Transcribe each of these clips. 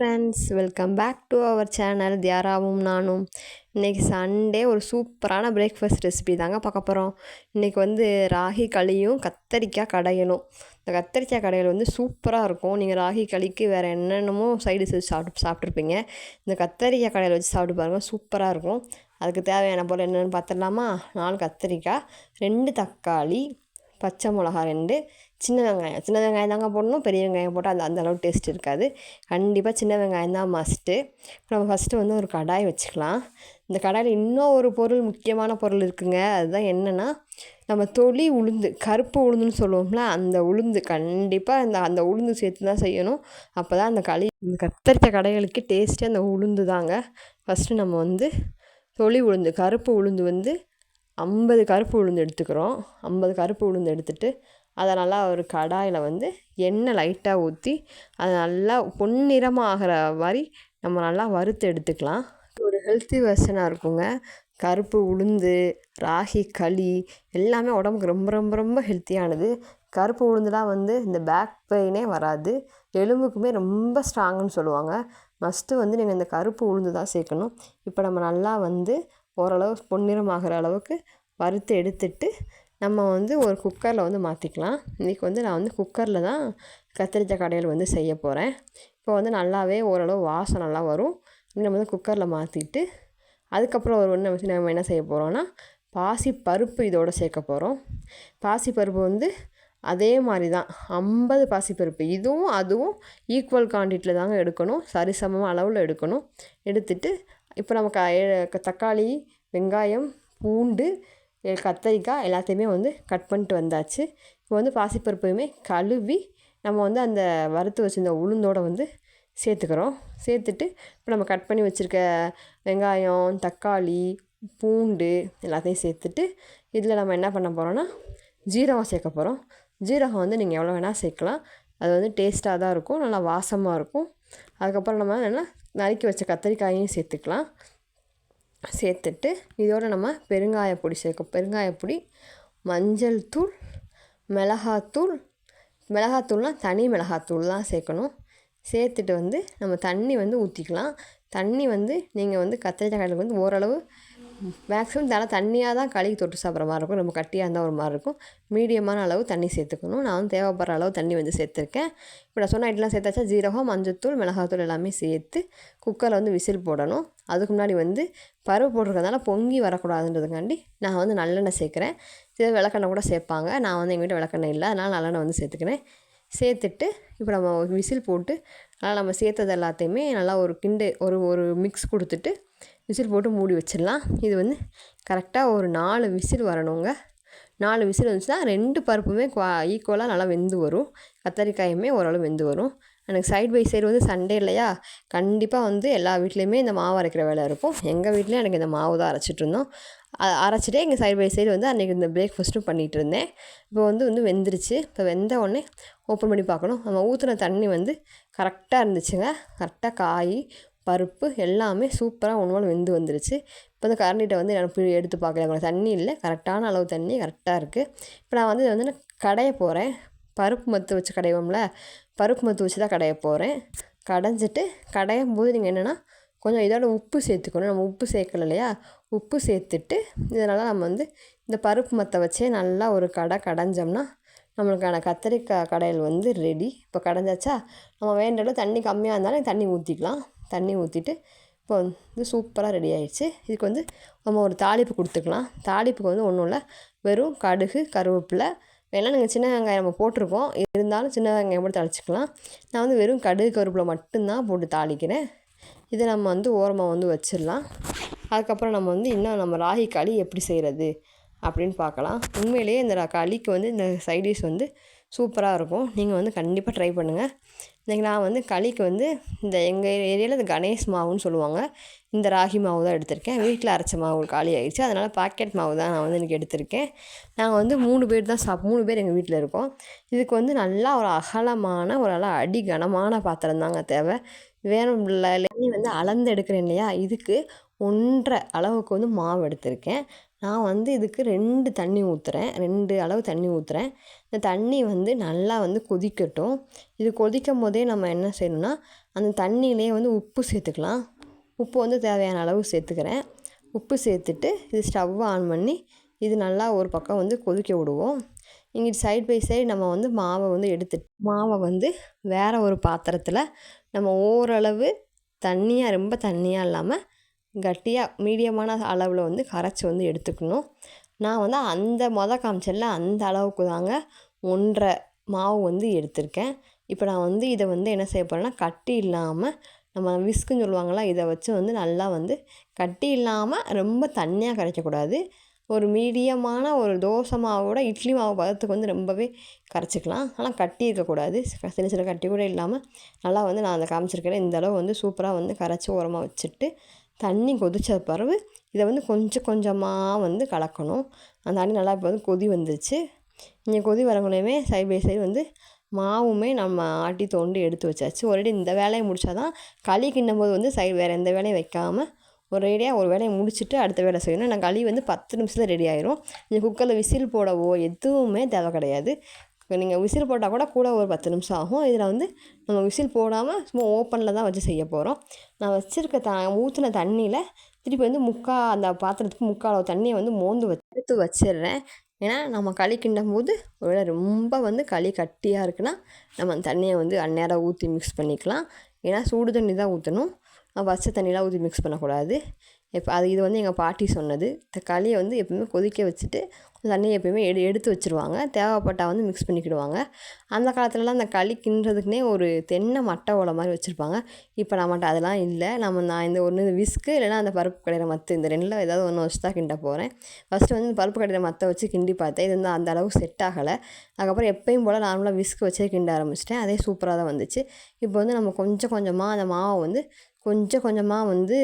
Friends, welcome back to our channel தியாராவும் நானும். இன்றைக்கி சண்டே ஒரு சூப்பரான பிரேக்ஃபாஸ்ட் ரெசிபி தாங்க பார்க்க போகிறோம். இன்றைக்கி வந்து ராகி களியும் கத்தரிக்காய் கடையலும். இந்த கத்தரிக்காய் கடையல் வந்து சூப்பராக இருக்கும். நீங்கள் ராகி களிக்கு வேறு என்னென்னமோ சைடு வச்சு சாப்பிட்ருப்பீங்க. இந்த கத்தரிக்காய் கடையில் வச்சு சாப்பிட்டு பாருங்கள், சூப்பராக இருக்கும். அதுக்கு தேவையான பொருள் என்னென்னு பார்த்துடலாமா? 4 கத்தரிக்காய், 2 தக்காளி, பச்சை மிளகா 2, சின்ன வெங்காயம் தாங்க போடணும். பெரிய வெங்காயம் போட்டால் அந்த அளவு டேஸ்ட் இருக்காது. கண்டிப்பாக சின்ன வெங்காயம் தான் மஸ்ட்டு. நம்ம ஃபஸ்ட்டு வந்து ஒரு கடாய் வச்சுக்கலாம். இந்த கடாயில் இன்னும் ஒரு பொருள், முக்கியமான பொருள் இருக்குங்க. அதுதான் என்னென்னா, நம்ம தொளி உளுந்து, கருப்பு உளுந்துன்னு சொல்லுவோம்ல, அந்த உளுந்து கண்டிப்பாக அந்த உளுந்து சேர்த்து தான் செய்யணும். அப்போ தான் இந்த கத்தரிக்காய் கடைகளுக்கு டேஸ்ட்டே அந்த உளுந்து தாங்க. ஃபஸ்ட்டு நம்ம வந்து தொளி உளுந்து, கருப்பு உளுந்து வந்து 50 கருப்பு உளுந்து எடுத்துக்கிறோம். 50 கருப்பு உளுந்து எடுத்துகிட்டு அதை நல்லா ஒரு கடாயில் வந்து எண்ணெய் லைட்டாக ஊற்றி அது நல்லா பொன்னிறமாக ஆகிற மாதிரி நம்ம நல்லா வறுத்து எடுத்துக்கலாம். ஒரு ஹெல்த்தி வெர்ஷனாக இருக்குங்க. கருப்பு உளுந்து, ராகி களி எல்லாமே உடம்புக்கு ரொம்ப ரொம்ப ரொம்ப ஹெல்த்தியானது. கருப்பு உளுந்துலாம் வந்து இந்த பேக் பெயினே வராது, எலும்புக்குமே ரொம்ப ஸ்ட்ராங்குன்னு சொல்லுவாங்க. மஸ்ட்டு வந்து நீங்கள் இந்த கருப்பு உளுந்து தான் சேர்க்கணும். இப்போ நம்ம நல்லா வந்து ஓரளவு பொன்னிறமாகிற அளவுக்கு வறுத்து எடுத்துட்டு நம்ம வந்து ஒரு குக்கரில் வந்து மாற்றிக்கலாம். இன்றைக்கி வந்து நான் வந்து குக்கரில் தான் கத்திரிக்காய் கடையல் வந்து செய்ய போகிறேன். இப்போ வந்து நல்லாவே ஓரளவு வாசம் நல்லா வரும். நம்ம வந்து குக்கரில் மாற்றிட்டு அதுக்கப்புறம் நம்ம என்ன செய்ய போகிறோன்னா, பாசிப்பருப்பு இதோடு சேர்க்க போகிறோம். பாசிப்பருப்பு வந்து அதே மாதிரி தான் 50 பாசிப்பருப்பு. இதுவும் அதுவும் ஈக்குவல் குவான்டிட்டியில் தாங்க எடுக்கணும், சரிசமமாக அளவில் எடுக்கணும். எடுத்துட்டு இப்போ நம்ம தக்காளி, வெங்காயம், பூண்டு, கத்தரிக்காய் எல்லாத்தையுமே வந்து கட் பண்ணிட்டு வந்தாச்சு. இப்போ வந்து பாசிப்பருப்பையுமே கழுவி நம்ம வந்து அந்த வறுத்து வச்சுருந்த உளுந்தோடு வந்து சேர்த்துக்கிறோம். சேர்த்துட்டு இப்போ நம்ம கட் பண்ணி வச்சுருக்க வெங்காயம், தக்காளி, பூண்டு எல்லாத்தையும் சேர்த்துட்டு இதில் நம்ம என்ன பண்ண போகிறோன்னா, ஜீரகம் சேர்க்க போகிறோம். ஜீரகம் வந்து நீங்கள் எவ்வளோ வேணால் சேர்க்கலாம். அது வந்து டேஸ்ட்டாக தான் இருக்கும், நல்லா வாசமாக இருக்கும். அதுக்கப்புறம் நம்ம நல்லா நறுக்கி வச்ச கத்திரிக்காயையும் சேர்த்துக்கலாம். சேர்த்துட்டு இதோடு நம்ம பெருங்காயப்பொடி, மஞ்சள் தூள், மிளகாத்தூள்னால் தனி மிளகாத்தூள் தான் சேர்க்கணும். சேர்த்துட்டு வந்து நம்ம தண்ணி வந்து ஊற்றிக்கலாம். தண்ணி வந்து நீங்கள் வந்து கத்திரிக்காய் கடையில் வந்து ஓரளவு மேக்ஸிமம் தண்ணியாக தான் களிக்கு தொட்டு சாப்பிட்ற மாதிரி இருக்கும். ரொம்ப கட்டியாக இருந்தால் ஒரு மாதிரி இருக்கும். மீடியமான அளவு தண்ணி சேர்த்துக்கணும். நான் வந்து தேவைப்படுற அளவு தண்ணி வந்து சேர்த்துருக்கேன். இப்போ நான் சொன்ன ஐட்டம்லாம் சேர்த்தாச்சா, ஜீரகம், மஞ்சத்தூள், மிளகாத்தூள் எல்லாமே சேர்த்து குக்கரில் வந்து விசில் போடணும். அதுக்கு முன்னாடி வந்து பருப்பு போட்டிருக்கிறதுனால பொங்கி வரக்கூடாதுன்றதுக்காண்டி நான் வந்து நல்லெண்ணெய் சேர்க்குறேன். சில விளக்கெண்ணெய் கூட சேர்ப்பாங்க. நான் வந்து எங்கள் வீட்டில் விளக்கெண்ணெய் இல்லை, அதனால் நல்லெண்ணெய் வந்து சேர்த்துக்கிறேன். சேர்த்துட்டு இப்போ நம்ம விசில் போட்டு நல்லா நம்ம சேர்த்தது எல்லாத்தையுமே நல்லா ஒரு மிக்ஸ் கொடுத்துட்டு விசில் போட்டு மூடி வச்சிடலாம். இது வந்து கரெக்டாக ஒரு 4 விசில் வரணுங்க. 4 விசில் வந்துச்சுன்னா 2 பருப்புமே ஈக்குவலாக நல்லா வெந்து வரும். கத்தரிக்காயுமே ஓரளவு வெந்து வரும். எனக்கு சைட் பை சைடு வந்து சண்டே இல்லையா, கண்டிப்பாக வந்து எல்லா வீட்லேயுமே இந்த மாவு அரைக்கிற வேலை இருக்கும். எங்கள் வீட்லேயும் எனக்கு இந்த மாவு தான் அரைச்சிட்டு இருந்தோம். அரைச்சிட்டே எங்கள் சைடு பை சைடு வந்து அன்றைக்கி இந்த பிரேக்ஃபாஸ்ட்டும் பண்ணிகிட்டு இருந்தேன். இப்போ வந்து வெந்துருச்சு. இப்போ வெந்த உடனே ஓப்பன் பண்ணி பார்க்கணும். நம்ம ஊற்றின தண்ணி வந்து கரெக்டாக இருந்துச்சுங்க. கரெக்டாக காய், பருப்பு எல்லாமே சூப்பராக ஒன்று வெந்து வந்துருச்சு. இப்போ வந்து கரண்டிகிட்ட வந்து எனக்கு எடுத்து பார்க்கல, தண்ணி இல்லை, கரெக்டான அளவு தண்ணி கரெக்டாக இருக்குது. இப்போ நான் வந்து கடைய போகிறேன். பருப்பு மத்து வச்சு கடைவோம்ல, பருப்பு மத்து வச்சு தான் கடைய போகிறேன். கடைஞ்சிட்டு கடையும் போது நீங்கள் என்னென்னா கொஞ்சம் இதோட உப்பு சேர்த்துக்கணும். நம்ம உப்பு சேர்க்கல இல்லையா, உப்பு சேர்த்துட்டு இதனால் நம்ம வந்து இந்த பருப்பு மத்தை வச்சே நல்லா ஒரு கடைஞ்சோம்னா நம்மளுக்கான கத்திரிக்காய் கடையல் வந்து ரெடி. இப்போ கடைஞ்சாச்சா, நம்ம வேண்டளவு தண்ணி கம்மியாக இருந்தாலும் தண்ணி ஊற்றிக்கலாம். தண்ணி ஊற்றிட்டு இப்போ வந்து சூப்பராக ரெடி ஆகிடுச்சு. இதுக்கு வந்து நம்ம ஒரு தாளிப்பு கொடுத்துக்கலாம். தாளிப்புக்கு வந்து ஒன்றும் இல்லை, வெறும் கடுகு, கருவேப்பிலை, வேணால் நீங்கள் சின்ன வெங்காயம் நம்ம போட்டிருக்கோம், இருந்தாலும் சின்ன வெங்காயம் போட்டு தாளிச்சிக்கலாம். நான் வந்து வெறும் கடுகு, கருவேப்பிலை மட்டும்தான் போட்டு தாளிக்கிறேன். இதை நம்ம வந்து ஓரமாக வந்து வச்சிடலாம். அதுக்கப்புறம் நம்ம வந்து இன்னும் நம்ம ராகி களி எப்படி செய்கிறது அப்படின்னு பார்க்கலாம். உண்மையிலேயே இந்த களிக்கு வந்து இந்த சைடிஷ் வந்து சூப்பராக இருக்கும். நீங்கள் வந்து கண்டிப்பாக ட்ரை பண்ணுங்கள். இன்றைக்கி நான் வந்து களிக்கு வந்து எங்கள் ஏரியாவில் இந்த கணேஷ் மாவுன்னு சொல்லுவாங்க, இந்த ராகி மாவு தான் எடுத்திருக்கேன். வீட்டில் அரைச்ச மாவு காலி ஆகிடுச்சு, அதனால் பாக்கெட் மாவு தான் நான் வந்து இன்றைக்கி எடுத்திருக்கேன். நாங்கள் வந்து 3 பேர் தான் 3 பேர் எங்கள் வீட்டில் இருக்கோம். இதுக்கு வந்து நல்லா ஒரு அகலமான ஒரு நல்லா கனமான பாத்திரம் தாங்க தேவை. வேணும் இல்லை வந்து அளந்து எடுக்கிறேன் இல்லையா, இதுக்கு 1.5 அளவுக்கு வந்து மாவு எடுத்திருக்கேன். நான் வந்து இதுக்கு 2 தண்ணி ஊற்றுறேன், 2 அளவு தண்ணி ஊற்றுறேன். இந்த தண்ணி வந்து நல்லா வந்து கொதிக்கட்டும். இது கொதிக்கும் போதே நம்ம என்ன செய்யணும்னா, அந்த தண்ணியிலே வந்து உப்பு சேர்த்துக்கலாம். உப்பு வந்து தேவையான அளவு சேர்த்துக்கிறேன். உப்பு சேர்த்துட்டு இது ஸ்டவ்வை ஆன் பண்ணி இது நல்லா ஒரு பக்கம் வந்து கொதிக்க விடுவோம். இங்கிட்டு சைட் பை சைடு நம்ம வந்து மாவை வந்து மாவை வந்து வேறு ஒரு பாத்திரத்தில் நம்ம ஓரளவு தண்ணியாக, ரொம்ப தண்ணியாக இல்லாமல் கட்டியாக மீடியமான அளவில் வந்து கரைச்சி வந்து எடுத்துக்கணும். நான் வந்து அந்த காமிச்சல்ல அந்த அளவுக்கு தாங்க 1.5 மாவு வந்து எடுத்திருக்கேன். இப்போ நான் வந்து இதை வந்து என்ன செய்ய போகிறேன்னா, கட்டி இல்லாமல் நம்ம விஸ்க்குன்னு சொல்லுவாங்களா, இதை வச்சு வந்து நல்லா வந்து கட்டி இல்லாமல் ரொம்ப தண்ணியாக கரைக்கக்கூடாது. ஒரு மீடியமான ஒரு தோசை மாவோட இட்லி மாவு பதத்துக்கு வந்து ரொம்பவே கரைச்சிக்கலாம். ஆனால் கட்டி இருக்கக்கூடாது. சின்ன சின்ன கட்டி கூட இல்லாமல் நல்லா வந்து நான் அதை காமிச்சிருக்கிறேன். இந்த அளவு வந்து சூப்பராக வந்து கரைச்சி ஓரமாக வச்சுட்டு தண்ணி கொதித்த பிறகு இதை வந்து கொஞ்சம் கொஞ்சமாக வந்து கலக்கணும். அந்த தண்ணி நல்லா இப்போ வந்து கொதி வந்துருச்சு. இங்கே கொதி வரக்குள்ளேயுமே சைடு பை சைடு வந்து மாவுமே நம்ம ஆட்டி தோண்டி எடுத்து வச்சாச்சு. ஒரேடி இந்த வேலையை முடித்தா தான் களி கிண்டும் போது வந்து வேறு எந்த வேலையும் வைக்காமல் ஒரேடியாக ஒரு வேலையை முடிச்சுட்டு அடுத்த வேலை செய்யணும். நான் களி வந்து 10 நிமிஷத்தில் ரெடி ஆயிரும். நீங்கள் குக்கரில் விசில் போடவோ எதுவுமே தேவை கிடையாது. நீங்கள் விசில் போட்டால் கூட ஒரு 10 நிமிஷம் ஆகும். இதில் வந்து நம்ம விசில் போடாமல் சும்மா ஓப்பனில் தான் வச்சு செய்ய போகிறோம். நான் வச்சுருக்க ஊற்றின தண்ணியில் திருப்பி வந்து அந்த பாத்திரத்துக்கு 3/4 அளவு தண்ணியை வந்து எடுத்து வச்சிடுறேன். ஏன்னா நம்ம களி கிண்டும் போது ஒருவேளை ரொம்ப வந்து களி கட்டியாக இருக்குன்னா நம்ம அந்த தண்ணியை வந்து அந்நேரம் ஊற்றி மிக்ஸ் பண்ணிக்கலாம். ஏன்னா சூடு தண்ணி தான் ஊற்றணும், பச்சை தண்ணிலாம் ஊற்றி மிக்ஸ் பண்ணக்கூடாது. இது வந்து எங்கள் பாட்டி சொன்னது. இந்த களியை வந்து எப்பவுமே கொதிக்க வச்சுட்டு தண்ணியை எப்போயுமே எடுத்து வச்சுருவாங்க. தேவைப்பட்டால் வந்து மிக்ஸ் பண்ணிக்கிடுவாங்க. அந்த காலத்துலலாம் அந்த களி கிண்டுறதுக்குனே ஒரு தென்னை மட்டை ஓலை மாதிரி வச்சுருப்பாங்க. இப்போ நம்மகிட்ட அதெல்லாம் இல்லை. நான் இந்த விஸ்க்கு இல்லைனா அந்த பருப்பு கடையிற மத்து, இந்த 2ல் ஏதாவது ஒன்று வச்சு தான் கிண்ட போகிறேன். ஃபஸ்ட்டு வந்து பருப்பு கடையிற மத்தை வச்சு கிண்டி பார்த்தேன். இது வந்து அந்த அளவுக்கு செட் ஆகலை. அதுக்கப்புறம் எப்பயும் போல் நார்மலாக விஸ்க்கு வச்சே கிண்ட ஆரம்பிச்சிட்டேன். அதே சூப்பராக தான் வந்துச்சு. இப்போ வந்து நம்ம கொஞ்சம் கொஞ்சமாக அந்த மாவை வந்து கொஞ்சம் கொஞ்சமாக வந்து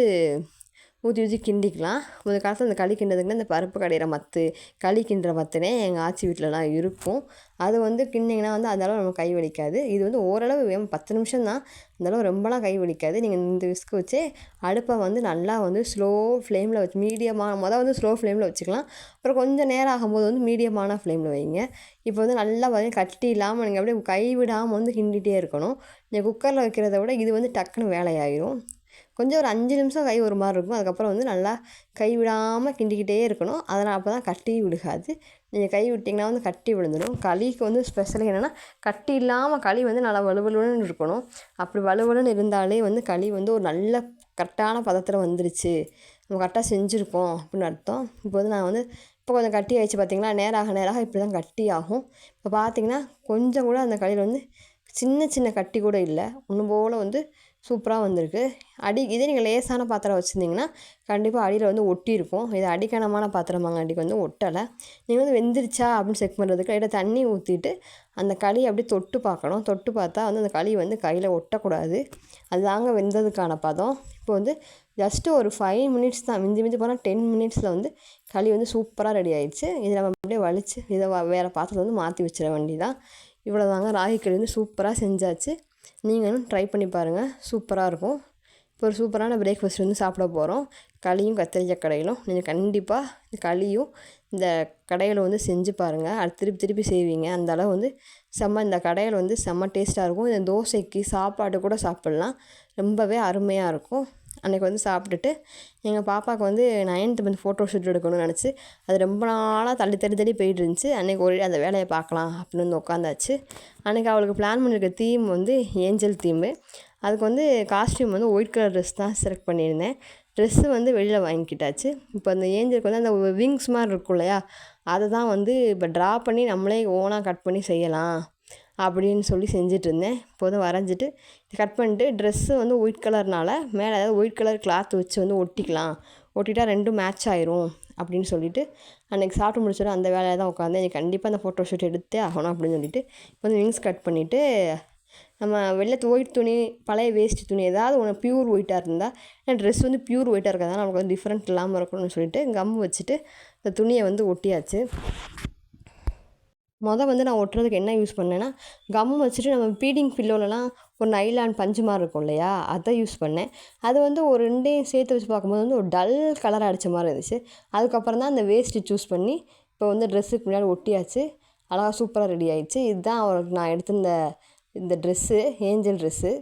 ஊற்றி கிண்டிக்கலாம். முதல் காலத்தில் அந்த களி கிண்டுறதுக்குன்னா இந்த பருப்பு கடையிற மத்து, களி கிண்டுற மத்துனே எங்கள் ஆச்சி வீட்டிலலாம் இருக்கும். அது வந்து கிண்டிங்கன்னா வந்து அந்தளவு நமக்கு கை வலிக்காது. இது வந்து ஓரளவு 10 நிமிஷம் தான், அந்தளவு ரொம்பலாம் கை வலிக்காது. நீங்கள் இந்த விஸ்க்கு வச்சு அடுப்பை வந்து நல்லா வந்து ஸ்லோ ஃப்ளேமில் வச்சு வந்து ஸ்லோ ஃப்ளேமில் வச்சுக்கலாம். அப்புறம் கொஞ்சம் நேரம் ஆகும்போது வந்து மீடியமான ஃப்ளேமில் வைங்க. இப்போ வந்து நல்லா வந்து கட்டி இல்லாமல் நீங்கள் அப்படியே கை விடாமல் வந்து கிண்டிகிட்டே இருக்கணும். நீங்கள் குக்கரில் வைக்கிறத விட இது வந்து டக்குன்னு வேலையாயிரும். கொஞ்சம் ஒரு 5 நிமிஷம் கை ஒரு மாதிரி இருக்கும். அதுக்கப்புறம் வந்து நல்லா கை விடாமல் கிண்டிக்கிட்டே இருக்கணும். அதனால் அப்போ தான் கட்டி விழுகாது. நீங்கள் கை விட்டிங்கன்னா வந்து கட்டி விழுந்துடும். களிக்கு வந்து ஸ்பெஷல் என்னென்னா, கட்டி இல்லாமல் களி வந்து நல்லா வலுவலுன்னு இருக்கணும். அப்படி வலுவலுன்னு இருந்தாலே வந்து களி வந்து ஒரு நல்ல கரெக்டான பதத்தில் வந்துருச்சு, நம்ம கரெக்டாக செஞ்சுருக்கோம் அப்படின்னு அர்த்தம். இப்போ வந்து நான் வந்து கொஞ்சம் கட்டி ஆகிடுச்சு பார்த்தீங்களா. நேராக இப்படி தான் கட்டி ஆகும். இப்போ பார்த்தீங்கன்னா கொஞ்சம் கூட அந்த களியில் வந்து சின்ன சின்ன கட்டி கூட இல்லை. ஒன்று போல் வந்து சூப்பராக வந்திருக்கு. இதே நீங்கள் லேசான பாத்திரம் வச்சுருந்தீங்கன்னா கண்டிப்பாக அடியில் வந்து ஒட்டியிருக்கும். இது அடிக்கனமான பாத்திரமாங்க, அடிக்கு வந்து ஒட்டலை. நீங்கள் வந்து வெந்துருச்சா அப்படின்னு செக் பண்ணுறதுக்கு லைட்டாக தண்ணி ஊற்றிட்டு அந்த களி அப்படியே தொட்டு பார்க்கணும். தொட்டு பார்த்தா வந்து அந்த களி வந்து கையில் ஒட்டக்கூடாது. அதுதாங்க வெந்ததுக்கான பதம். இப்போ வந்து ஜஸ்ட்டு ஒரு 5 மினிட்ஸ் தான், மிஞ்சி போனால் 10 மினிட்ஸில் வந்து களி வந்து சூப்பராக ரெடி ஆயிடுச்சு. இதை நம்ம அப்படியே வலித்து இதை வேறு பாத்திரத்தை வந்து மாற்றி வச்சிட வேண்டியதான். இவ்வளோதாங்க, ராகி களி வந்து சூப்பராக செஞ்சாச்சு. நீங்களும் ட்ரை பண்ணி பாருங்கள், சூப்பராக இருக்கும். இப்போ ஒரு சூப்பரான பிரேக்ஃபாஸ்ட் வந்து சாப்பிட போகிறோம். களியும் கத்திரிக்காய் கடையிலும். நீங்கள் கண்டிப்பாக இந்த களியும் இந்த கடையில் வந்து செஞ்சு பாருங்கள். அது திருப்பி திருப்பி செய்வீங்க. அந்த அளவு வந்து இந்த கடையில் வந்து செம்ம டேஸ்ட்டாக இருக்கும். இந்த தோசைக்கு சாப்பாடு கூட சாப்பிட்லாம். ரொம்பவே அருமையாக இருக்கும். அன்றைக்கி வந்து சாப்பிட்டுட்டு எங்கள் பாப்பாவுக்கு வந்து 9th மந்த் ஃபோட்டோ ஷூட் எடுக்கணும்னு நினச்சி அது ரொம்ப நாளாக தள்ளி போயிட்டு இருந்துச்சு. அன்றைக்கி ஒரே அந்த வேலையை பார்க்கலாம் அப்படின்னு வந்து உட்காந்தாச்சு. அன்றைக்கி அவளுக்கு பிளான் பண்ணியிருக்க தீம் வந்து ஏஞ்சல் தீமு. அதுக்கு வந்து காஸ்ட்யூம் வந்து ஒயிட் கலர் ட்ரெஸ் தான் செலக்ட் பண்ணியிருந்தேன். ட்ரெஸ்ஸு வந்து வெளியில் வாங்கிக்கிட்டாச்சு. இப்போ அந்த ஏஞ்சலுக்கு வந்து அந்த விங்ஸ் மாதிரி இருக்கும் இல்லையா, அதை தான் வந்து இப்போ ட்ரா பண்ணி நம்மளே ஓனாக கட் பண்ணி செய்யலாம் அப்படின்னு சொல்லி செஞ்சிட்ருந்தேன். இப்போது வரைஞ்சிட்டு கட் பண்ணிட்டு ட்ரெஸ்ஸு வந்து ஒயிட் கலர்னால் மேலே ஏதாவது ஒயிட் கலர் கிளாத் வச்சு வந்து ஒட்டிட்டா 2ம் மேட்ச் ஆயிரும் அப்படின்னு சொல்லிவிட்டு அன்றைக்கி சாப்பிட்டு முடிச்சிடும் அந்த வேலையை தான் உட்காந்து எனக்கு கண்டிப்பாக அந்த ஃபோட்டோ ஷூட் எடுத்தே ஆகணும் அப்படின்னு சொல்லிட்டு இப்போ வந்து விங்ஸ் கட் பண்ணிவிட்டு நம்ம ஒயிட் துணி, பழைய வேஸ்ட் துணி ஏதாவது ஒன்று பியூர் ஒயிட்டாக இருந்தால், ஏன்னா ட்ரெஸ் வந்து பியூர் ஒயிட்டாக இருக்கிறதால நமக்கு வந்து டிஃப்ரெண்ட் இல்லாமல் இருக்கணும்னு சொல்லிட்டு கம் வச்சுட்டு இந்த துணியை வந்து ஒட்டியாச்சு. வந்து நான் ஒட்டுறதுக்கு என்ன யூஸ் பண்ணேன்னா, கம் வச்சுட்டு நம்ம பீடிங் பில்லோலலாம் ஒரு நைலான் பஞ்சு மாரி இருக்கும் இல்லையா? அதை யூஸ் பண்ணேன். அது வந்து ஒரு 2யும் சேர்த்து வச்சு பார்க்கும்போது வந்து ஒரு டல் கலர் அடித்த மாரி இருந்துச்சு. அதுக்கப்புறம் தான் அந்த வேஸ்ட்டு சூஸ் பண்ணி இப்போ வந்து ட்ரெஸ்ஸுக்கு முன்னாடி ஒட்டியாச்சு. அழகா சூப்பராக ரெடி ஆயிடுச்சு. இதுதான் அவருக்கு நான் எடுத்திருந்த இந்த ட்ரெஸ்ஸு, ஏஞ்சல் ட்ரெஸ்ஸு.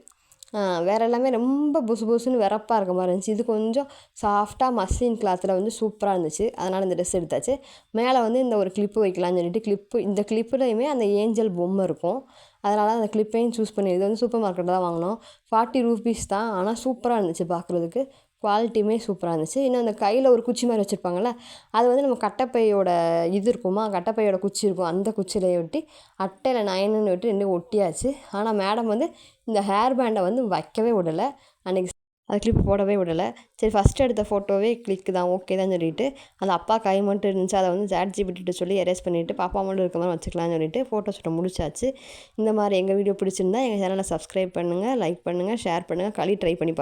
வேறு எல்லாமே ரொம்ப புசு புசுன்னு வெறப்பாக இருக்க மாதிரி இருந்துச்சு. இது கொஞ்சம் சாஃப்டாக மஸ்லின் கிளாத்தில் வந்து சூப்பராக இருந்துச்சு. அதனால் இந்த ட்ரெஸ் எடுத்தாச்சு. மேலே வந்து இந்த ஒரு கிளிப்பு வைக்கலாம்னு சொல்லிட்டு இந்த கிளிப்புலையுமே அந்த ஏஞ்சல் பொம்மை இருக்கும். அதனால் அந்த கிளிப்பையும் சூஸ் பண்ணி இது வந்து சூப்பர் மார்க்கெட்டில் தான் வாங்கினோம். 40 ரூபீஸ் தான். ஆனால் சூப்பராக இருந்துச்சு பார்க்குறதுக்கு. குவாலிட்டியுமே சூப்பராக இருந்துச்சு. இன்னும் அந்த கையில் ஒரு குச்சி மாதிரி வச்சுருப்பாங்கள்ல, அது வந்து நம்ம கட்டைப்பையோட இது இருக்குமா, கட்டைப்பையோட குச்சி இருக்கும். அந்த குச்சியில ஒட்டி அட்டையில் நயனுன்னு விட்டு 2 ஒட்டியாச்சு. ஆனால் மேடம் வந்து இந்த ஹேர் பேண்டை வந்து வைக்கவே விடலை. அன்றைக்கி அது கிளிப்பு போடவே விடலை. சரி ஃபஸ்ட்டு எடுத்த ஃபோட்டோவே கிளிக்கு தான், ஓகே தான் சொல்லிட்டு, அந்த அப்பா கை மட்டும் இருந்துச்சு. அதை வந்து ChatGPT சொல்லி எரேஸ் பண்ணிவிட்டு பாப்பா மட்டும் இருக்க மாதிரி வச்சுக்கலாம்னு சொல்லிட்டு ஃபோட்டோ ஷூட்டை முடிச்சாச்சு. இந்த மாதிரி எங்கள் வீடியோ பிடிச்சிருந்தா எங்கள் சேனலை சப்ஸ்கிரைப் பண்ணுங்கள், லைக் பண்ணுங்கள், ஷேர் பண்ணுங்கள். களி ட்ரை பண்ணி